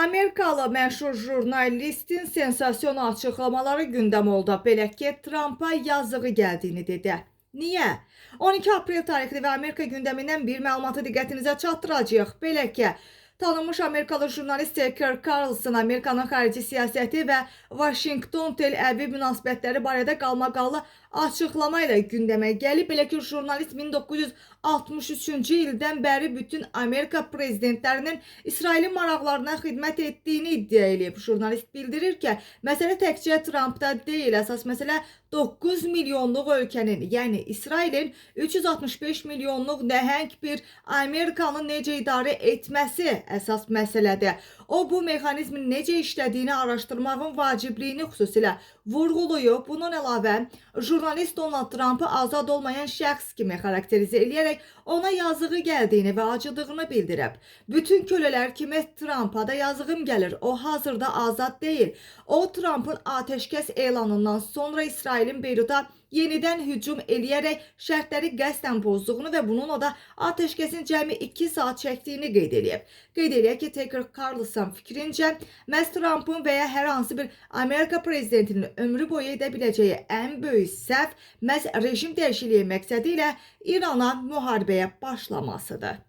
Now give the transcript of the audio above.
Amerikalı məşhur jurnalistin sensasyon açıqlamaları gündəm oldu. Belə ki, Trumpa yazığı gəldiyini dedi. Niyə? 12 aprel tarixli və Amerika gündəmindən bir məlumatı diqqətinizə çatdıracağıq. Belə ki, tanınmış Amerikalı jurnalist Tucker Carlson Amerikanın xarici siyasəti və Washington-Tel Aviv münasibətləri barədə qalmaqallı açıqlama ilə gündəmə gəlib. Belə ki, jurnalist 1963-cü ildən bəri bütün Amerika prezidentlərinin İsrailin maraqlarına xidmət etdiyini iddia edib. Jurnalist bildirir ki, məsələ təkcə Trumpda deyil, əsas məsələ 9 milyonluq ölkənin, yəni İsrailin 365 milyonluq nəhəng bir Amerikanı necə idarə etməsi əsas məsələdir. O, bu mexanizmin necə işlədiyini araşdırmağın vacibliyini xüsusilə vurğulayıb. Bunun əlavə, jurnalist Donald Trump'ı azad olmayan şəxs kimi xarakterizə edərək ona yazığı gəldiyini və acıdığını bildirib. Bütün kölələr kimi Trump'a da yazığım gəlir. O hazırda azad deyil. O, Trump'ın atəşkəs elanından sonra İsrailin Beyruta yenidən hücum eləyərək şərtləri qəsdən pozduğunu və bununla da atəşkəsin cəmi 2 saat çəkdiyini qeyd edib. Qeyd edək ki, Tucker Carlson fikrincə, məhz Trump'ın və ya hər hansı bir Amerika prezidentinin ömrü boyu edə biləcəyi ən böyük səhv məhz rejim dəyişikliyi məqsədi ilə İrana müharibəyə başlamasıdır.